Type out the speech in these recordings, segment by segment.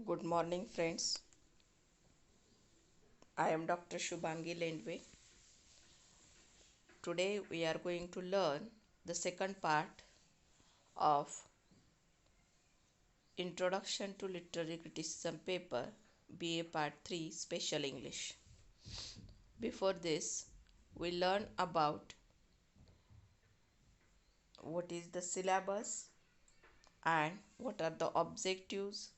Good morning, friends. I am Dr. Shubhangi Lendave. Today we are going to learn the second part of Introduction to Literary Criticism paper, BA Part 3, Special English. Before this, we learn about what is the syllabus and what are the objectives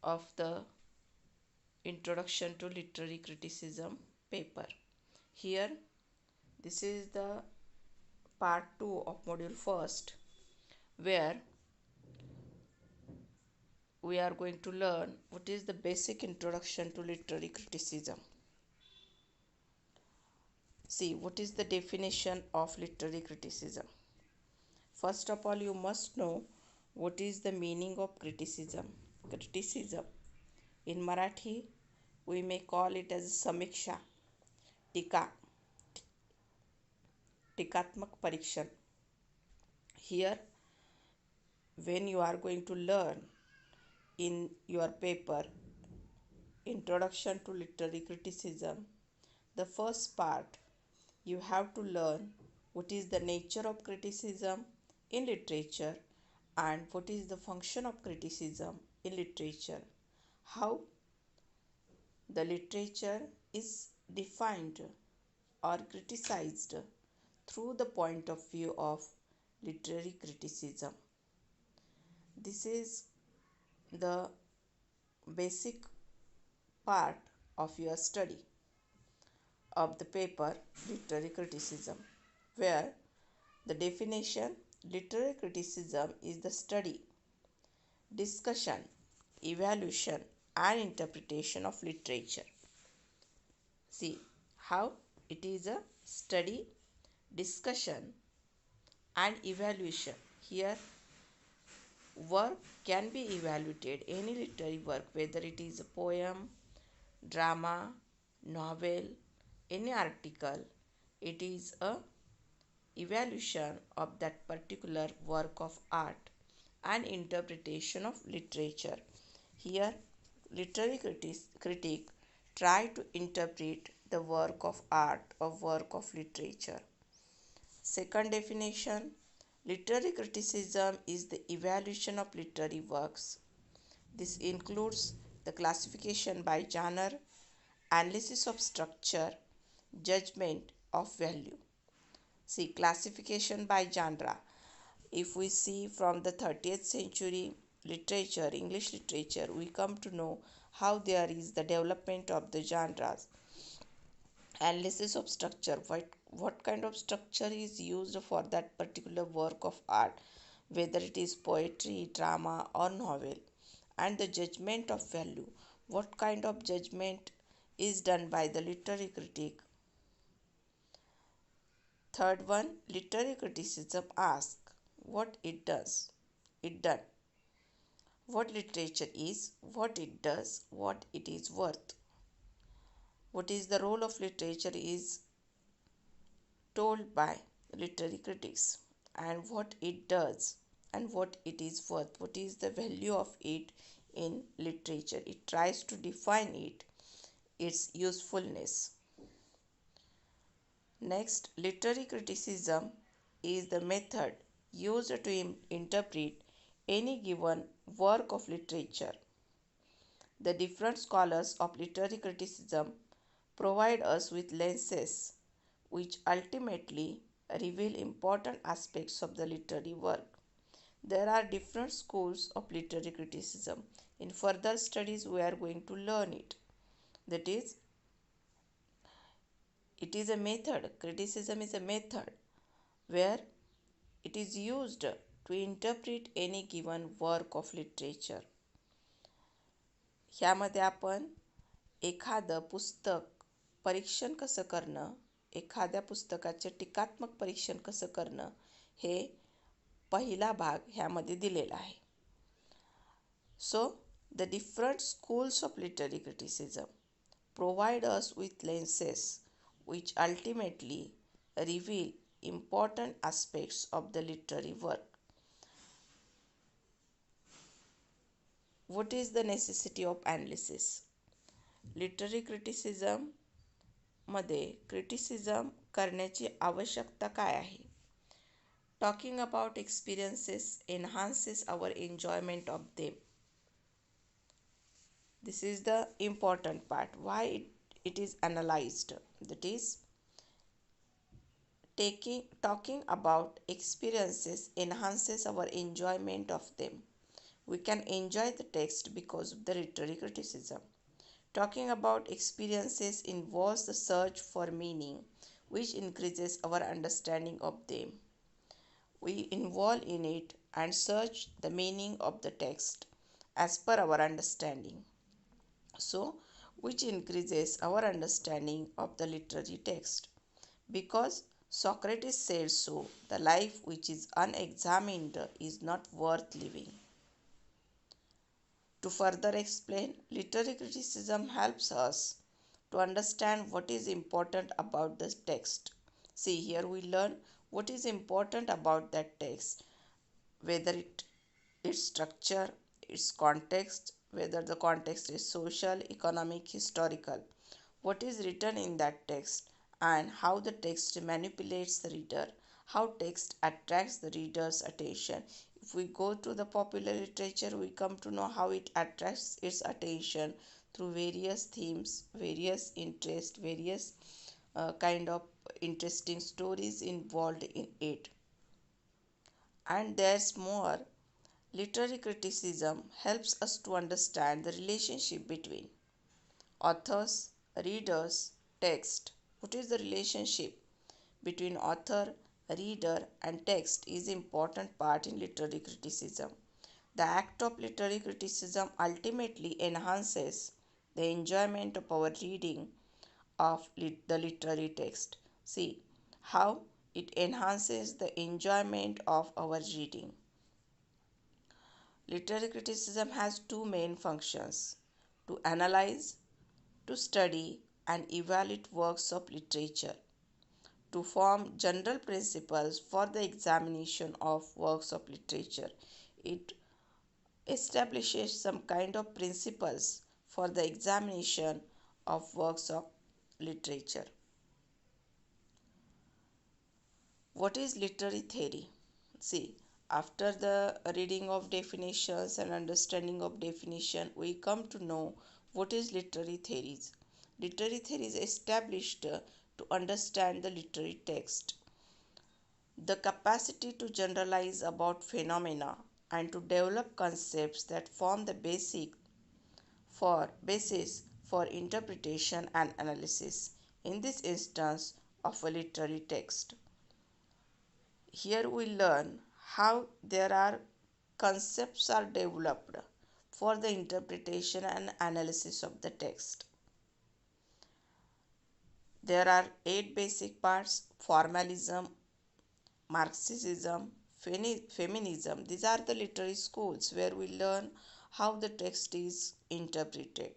of the Introduction to Literary Criticism paper. Here, this is the part 2 of module first, where we are going to learn what is the basic introduction to literary criticism. See, what is the definition of literary criticism? First of all, you must know what is the meaning of criticism. Criticism, in Marathi, we may call it as samiksha, टीका, टीकात्मक परीक्षण. Here, when you are going to learn in your paper Introduction to Literary Criticism, the first part you have to learn what is the nature of criticism in literature and what is the function of criticism in literature, how the literature is defined or criticized through the point of view of literary criticism. This is the basic part of your study of the paper literary criticism, where the definition literary criticism is the study, discussion, evaluation, and interpretation of literature. See how it is a study, discussion, and evaluation. Here, work can be evaluated, any literary work, whether it is a poem, drama, novel, any article, it is a evaluation of that particular work of art and interpretation of literature. Here, literary critic try to interpret the work of art or work of literature. Second definition, literary criticism is the evaluation of literary works. This includes the classification by genre, analysis of structure, judgment of value. See, classification by genre. If we see from the 30th century literature, English literature, we come to know how there is the development of the genres. Analysis of structure. What kind of structure is used for that particular work of art, whether it is poetry, drama, or novel. And the judgment of value. What kind of judgment is done by the literary critic. Third one, literary criticism asks what it does. It done. What literature is, what it does, what it is worth. What is the role of literature is told by literary critics, and what it does and what it is worth. What is the value of it in literature? It tries to define it, its usefulness. Next, literary criticism is the method used to interpret any given work of literature. The different scholars of literary criticism provide us with lenses which ultimately reveal important aspects of the literary work. There are different schools of literary criticism. In further studies, we are going to learn it. That is, it is a method. Criticism is a method where it is used to interpret any given work of literature. ह्यामध्ये आपण एखादं पुस्तक परीक्षण कसं करणं, एखाद्या पुस्तकाचे टीकात्मक परीक्षण कसं करणं, हे पहिला भाग ह्यामध्ये दिलेला आहे. So, the different schools of literary criticism provide us with lenses which ultimately reveal important aspects of the literary work. What is the necessity of analysis? Literary criticism मध्ये क्रिटिसिझम करण्याची आवश्यकता काय आहे? Talking about experiences enhances our enjoyment of them. This is the important part. Why it is analyzed? That is, talking about experiences enhances our enjoyment of them. We can enjoy the text because of the literary criticism. Talking about experiences involves the search for meaning, which increases our understanding of them. We involve in it and search the meaning of the text as per our understanding. So, which increases our understanding of the literary text. Because Socrates said so, the life which is unexamined is not worth living. To further explain, literary criticism helps us to understand what is important about the text. See, here we learn what is important about that text, whether its structure, its context, whether the context is social, economic, historical, what is written in that text, and how the text manipulates the reader, how text attracts the reader's attention. If we go to the popular literature, we come to know how it attracts its attention through various themes, various interests, various kind of interesting stories involved in it. And there's more. Literary criticism helps us to understand the relationship between authors, readers, text. What is the relationship between author, reader, and text is important part in literary criticism. The act of literary criticism ultimately enhances the enjoyment of our reading of the literary text. See how it enhances the enjoyment of our reading. Literary criticism has two main functions: to analyze, to study and evaluate works of literature, to form general principles for the examination of works of literature. It establishes some kind of principles for the examination of works of literature. What is literary theory? See, after the reading of definitions and understanding of definition, we come to know what is literary theories. Literary theory is established to understand the literary text. The capacity to generalize about phenomena and to develop concepts that form the basis for interpretation and analysis, in this instance of a literary text. Here we learn how there are concepts are developed for the interpretation and analysis of the text. There are 8 basic parts: formalism, Marxism, feminism. These are the literary schools where we learn how the text is interpreted.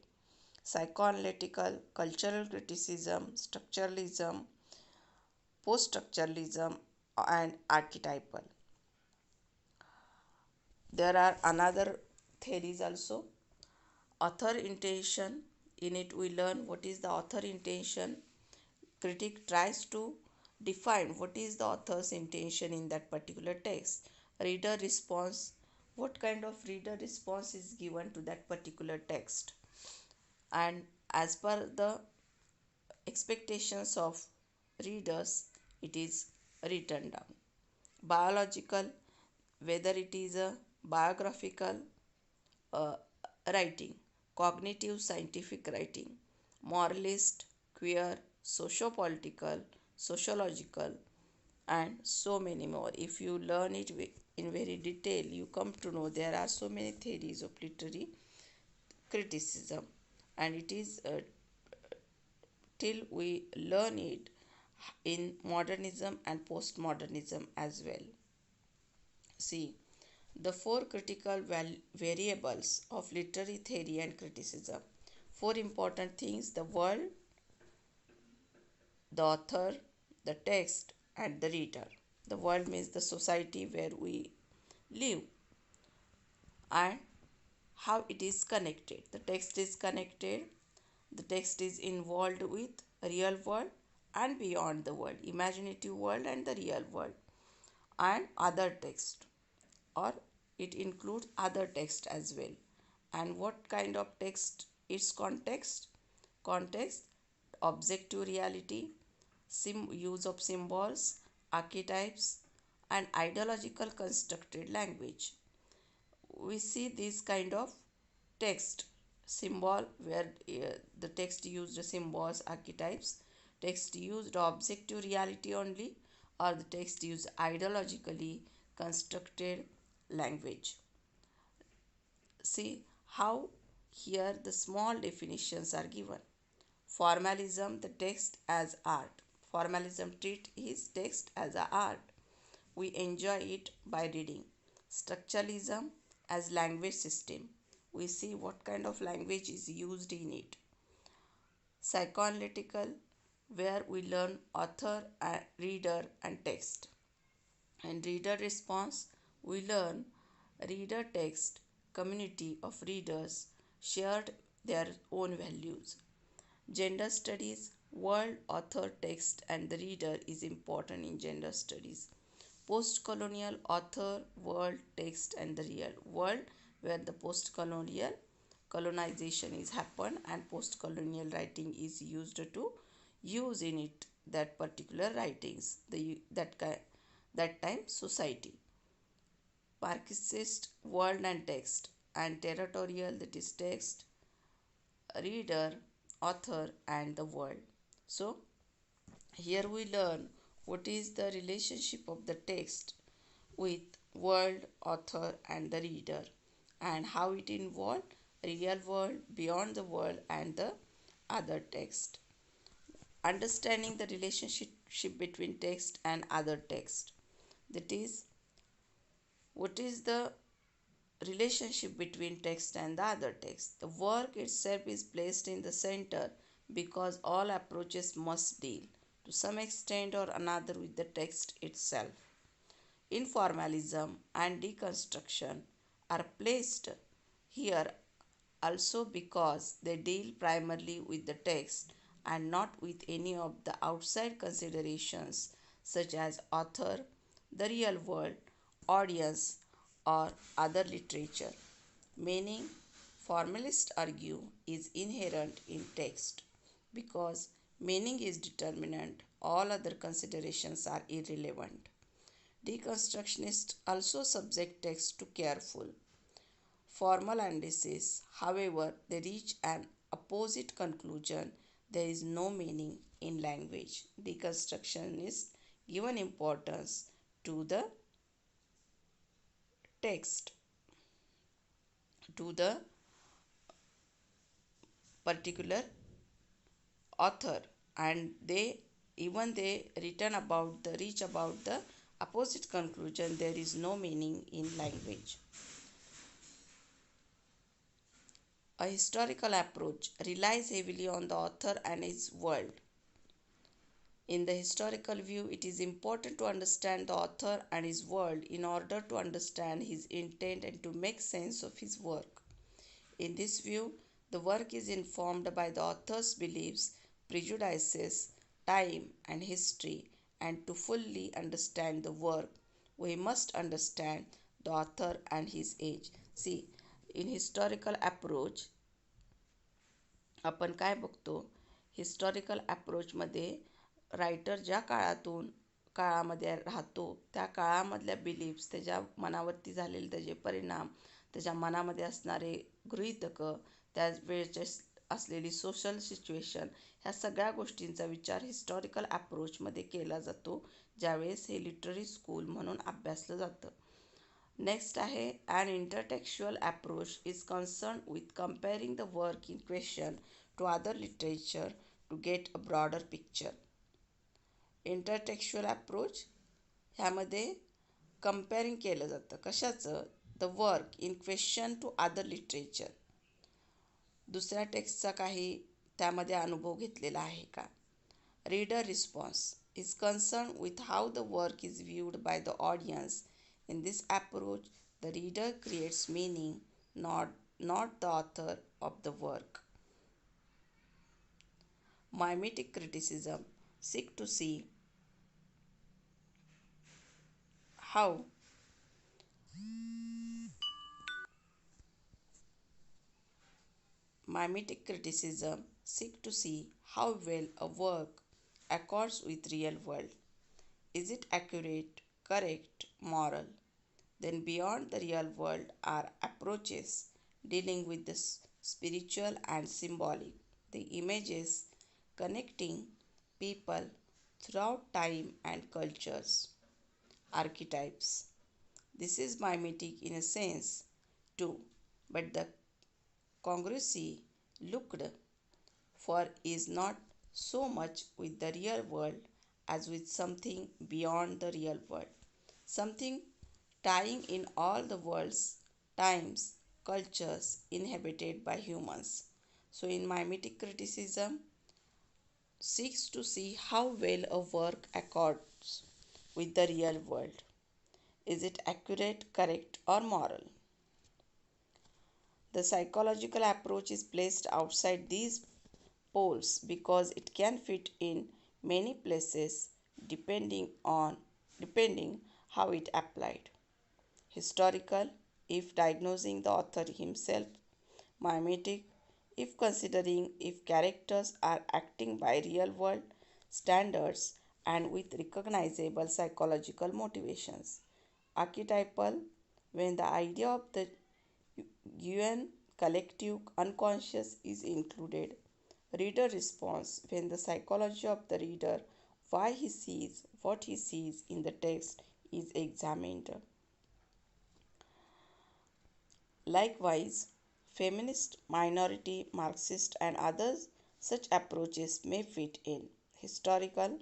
Psychoanalytical, cultural criticism, structuralism, post-structuralism, and archetypal. There are another theories also. Author intention. In it we learn what is the author intention. Critic tries to define what is the author's intention in that particular text. Reader response. What kind of reader response is given to that particular text, and as per the expectations of readers it is written down. Biological, whether it is a biographical uh, writing, cognitive scientific writing, moralist, queer, socio-political, sociological, and so many more. If you learn it in very detail, you come to know there are so many theories of literary criticism, and it is till we learn it in modernism and postmodernism as well. See, the four critical variables of literary theory and criticism. Four important things: the world, the author, the text, and the reader. The world means the society where we live, and how it is connected. The text is connected. The text is involved with real world and beyond the world, imaginative world and the real world, and other text, or it includes other text as well. And what kind of text? Its context, objective reality, use of symbols, archetypes, and ideological constructed language. We see this kind of text symbol where the text used symbols, archetypes, text used objective reality only, or the text used ideologically constructed language. See how here the small definitions are given. Formalism, the text as art. Formalism treat his text as a art. We enjoy it by reading. Structuralism as language system. We see what kind of language is used in it. Psychoanalytical, where we learn author, reader, and text. And reader response, we learn reader text, community of readers shared their own values. Gender studies, world, author, text, and the reader is important in gender studies. Post-colonial, author, world, text, and the real world, where the post-colonial colonization is happened and post-colonial writing is used to use in it that particular writings, that time society. Marxist, world and text, and territorial, that is text, reader, author, and the world. So here we learn what is the relationship of the text with world, author, and the reader, and how it involved real world, beyond the world, and the other text. Understanding the relationship between text and other text. That is, what is the relationship between text and the other text? The work itself is placed in the center because all approaches must deal to some extent or another with the text itself. Informalism and deconstruction are placed here also because they deal primarily with the text and not with any of the outside considerations such as author, the real world, audience, or other literature. Meaning, formalists argue, is inherent in text because meaning is determinant, all other considerations are irrelevant. Deconstructionists also subject text to careful formal analysis. However, they reach an opposite conclusion: there is no meaning in language. Deconstructionists give an importance to the text, to the particular author, and they written about the reach about the opposite conclusion: there is no meaning in language. A historical approach relies heavily on the author and his world. In the historical view, it is important to understand the author and his world in order to understand his intent and to make sense of his work. In this view, the work is informed by the author's beliefs, prejudices, time, and history, and to fully understand the work, we must understand the author and his age. See, in historical approach, आपण काय बघतो? Historical अप्रोचमध्ये writer ज्या काळामध्ये राहतो त्या काळामधल्या beliefs, त्याच्या मनावरती झालेले त्याचे परिणाम, त्याच्या मनामध्ये असणारे गृहीतकं, त्या वेळचे असलेली सोशल सिच्युएशन, ह्या सगळ्या गोष्टींचा विचार हिस्टॉरिकल अप्रोचमध्ये केला जातो, ज्यावेळेस हे लिटररी स्कूल म्हणून अभ्यासलं जातं. नेक्स्ट आहे, an intertextual approach is concerned with comparing the work in question to other literature to get a broader picture. Intertextual approach ह्यामध्ये कंपेअरिंग केलं जातं कशाचं? The work in question to other literature. दुसऱ्या टेक्स्टचा काही त्यामध्ये अनुभव घेतलेला आहे का? Reader response is concerned with how the work is viewed by the audience. In this approach, the reader creates meaning, not the author of the work. Mimetic criticism seek to see how mimetic criticism seek to see how well a work accords with real world. Is it accurate, correct, moral? Then beyond the real world are approaches dealing with the spiritual and symbolic, the images connecting people throughout time and cultures, archetypes. This is mimetic in a sense too, but the congruency looked for is not so much with the real world as with something beyond the real world, something tying in all the worlds, times, cultures inhabited by humans. So, in mimetic criticism, seeks to see how well a work accords with the real world. Is it accurate, correct, or moral? The psychological approach is placed outside these poles because it can fit in many places depending how it applied. Historical, if diagnosing the author himself; mimetic, if considering if characters are acting by real world standards and with recognizable psychological motivations; archetypal, when the idea of the UN collective unconscious is included; reader response, when the psychology of the reader, why he sees what he sees in the text, is examined. Likewise, feminist, minority, Marxist, and others such approaches may fit in. Historical,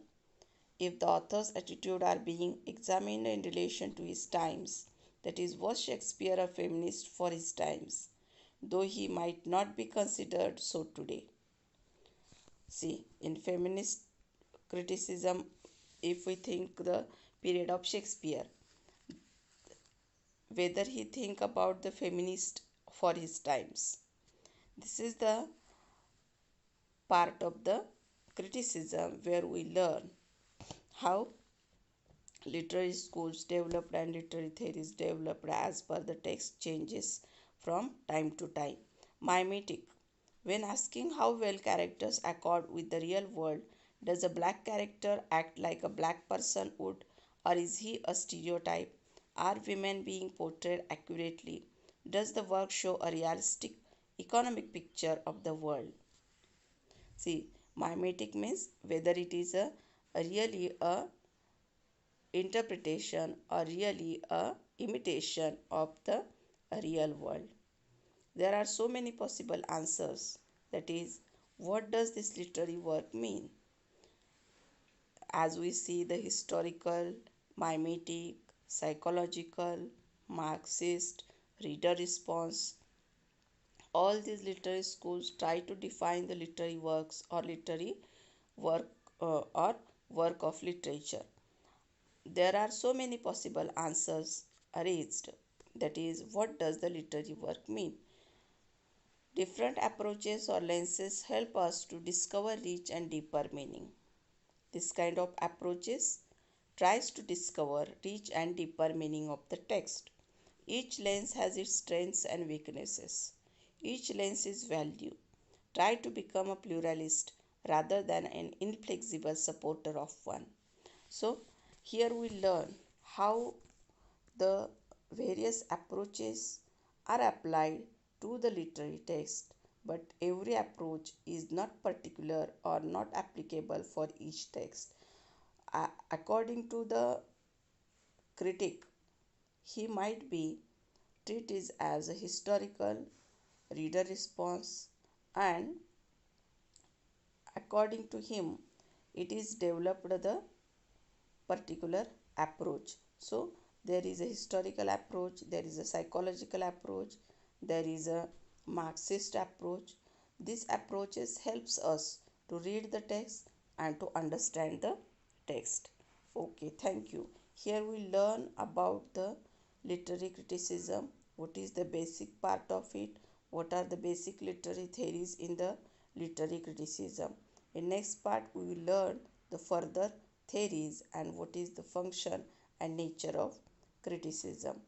if the author's attitude are being examined in relation to his times, that is, was Shakespeare a feminist for his times, though he might not be considered so today. See, in feminist criticism, if we think the period of Shakespeare, whether he think about the feminist for his times. This is the part of the criticism where we learn how literary schools developed and literary theories developed as per the text changes from time to time. Mimetic. When asking how well characters accord with the real world, does a black character act like a black person would, or is he a stereotype? Are women being portrayed accurately? Does the work show a realistic economic picture of the world? See, mimetic means whether it is a really a interpretation or really a imitation of the real world. There are so many possible answers. That is, what does this literary work mean? As we see the historical, mimetic, psychological, Marxist, reader response, all these literary schools try to define the literary works or literary work or work of literature. There are so many possible answers raised. That is, what does the literary work mean? Different approaches or lenses help us to discover rich and deeper meaning. This kind of approaches tries to discover rich and deeper meaning of the text. Each lens has its strengths and weaknesses. Each lens is value. Try to become a pluralist rather than an inflexible supporter of one. So, here we learn how the various approaches are applied to the literary text, but every approach is not particular or not applicable for each text. According to the critic, he might be treated as a historical reader response, and according to him, it is developed the particular approach. So, there is a historical approach, there is a psychological approach, there is a Marxist approach. These approaches helps us to read the text and to understand the text. Okay, thank you. Here we learn about the literary criticism, what is the basic part of it, what are the basic literary theories in the literary criticism. In next part, we will learn the further theories and what is the function and nature of criticism.